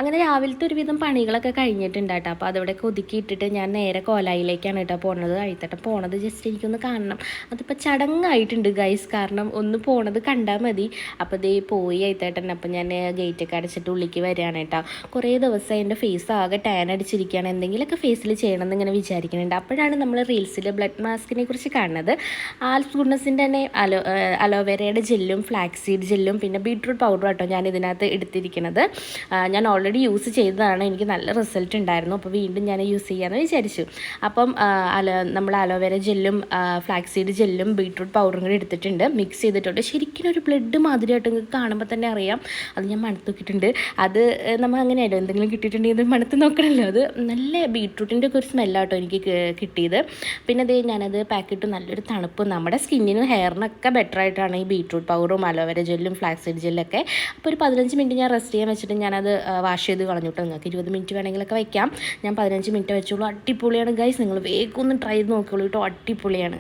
അങ്ങനെ രാവിലത്തെ ഒരുവിധം പണികളൊക്കെ കഴിഞ്ഞിട്ടുണ്ട് കേട്ടോ. അപ്പോൾ അതവിടെ ഒതുക്കിയിട്ടിട്ട് ഞാൻ നേരെ കോലായിലേക്കാണ് കേട്ടോ പോണത്. അഴിത്തട്ടം പോണത് ജസ്റ്റ് എനിക്കൊന്ന് കാണണം. അതിപ്പോൾ ചടങ്ങായിട്ടുണ്ട് ഗൈസ്, കാരണം ഒന്ന് പോണത് കണ്ടാൽ മതി. അപ്പോൾ ദേ പോയി അഴിത്തേട്ടൻ. അപ്പോൾ ഞാൻ ഗേറ്റൊക്കെ അടച്ചിട്ട് ഉള്ളിലേക്ക് വരികയാണ് കേട്ടോ. കുറേ ദിവസം എൻ്റെ ഫേസ് ആകെ ടാൻ അടിച്ചിരിക്കുകയാണ്. എന്തെങ്കിലുമൊക്കെ ഫേസിൽ ചെയ്യണമെന്ന് ഇങ്ങനെ വിചാരിക്കുന്നുണ്ട്. അപ്പോഴാണ് നമ്മൾ റീൽസിൽ ബ്ലഡ് മാസ്കിനെ കുറിച്ച് കാണുന്നത്. ആൽഫ് ഗുഡ്നസിൻ്റെ തന്നെ അലോവേരയുടെ ജെല്ലും ഫ്ലാക്സ് സീഡ് ജെല്ലും പിന്നെ ബീട്രൂട്ട് പൗഡറും കേട്ടോ ഞാൻ ഇതിനകത്ത് എടുത്തിരിക്കുന്നത്. ഞാൻ ഓൾറെഡി യൂസ് ചെയ്തതാണ്, എനിക്ക് നല്ല റിസൾട്ട് ഉണ്ടായിരുന്നു. അപ്പോൾ വീണ്ടും ഞാൻ യൂസ് ചെയ്യാമെന്ന് വിചാരിച്ചു. അപ്പം നമ്മൾ അലോവേര ജെല്ലും ഫ്ലാക്സ് സീഡ് ജെല്ലും ബീട്രൂട്ട് പൗഡറും കൂടി എടുത്തിട്ടുണ്ട്, മിക്സ് ചെയ്തിട്ടുണ്ട്. ശരിക്കും ഒരു ബ്ലഡ് മാതിരിയായിട്ട് നിങ്ങൾക്ക് കാണുമ്പോൾ തന്നെ അറിയാം. അത് ഞാൻ മണത്ത് നോക്കിയിട്ടുണ്ട്. അത് നമ്മൾ അങ്ങനെയല്ലോ, എന്തെങ്കിലും കിട്ടിയിട്ടുണ്ടെങ്കിൽ മണത്ത് നോക്കണമല്ലോ. അത് നല്ല ബീട്രൂട്ടിൻ്റെ ഒക്കെ ഒരു സ്മെല്ലാട്ടോ എനിക്ക് കിട്ടിയത്. പിന്നെ അതേ ഞാനത് പാക്കറ്റ് നല്ലൊരു തണുപ്പ് നമ്മുടെ സ്കിന്നിനും ഹെയറിനൊക്കെ ബെറ്റർ ആയിട്ടാണ് ഈ ബീട്രൂട്ട് പൗഡറും അലോവേര ജെല്ലും ഫ്ലാക്സ് സീഡ് ജെല്ലൊക്കെ. അപ്പോൾ ഒരു 15 മിനിറ്റ് ഞാൻ റെസ്റ്റ് ചെയ്യാൻ വെച്ചിട്ട് ഞാനത് വാഷ് ചെയ്ത് കളഞ്ഞിട്ട്. നിങ്ങൾക്ക് 20 മിനിറ്റ് വേണമെങ്കിലൊക്കെ വയ്ക്കാം. ഞാൻ 15 മിനിറ്റ് വെച്ചോളൂ. അടിപൊളിയാണ് ഗൈസ്, നിങ്ങൾ വേഗം ഒന്ന് ട്രൈ ചെയ്ത് നോക്കിയോളൂ കേട്ടോ, അടിപൊളിയാണ്.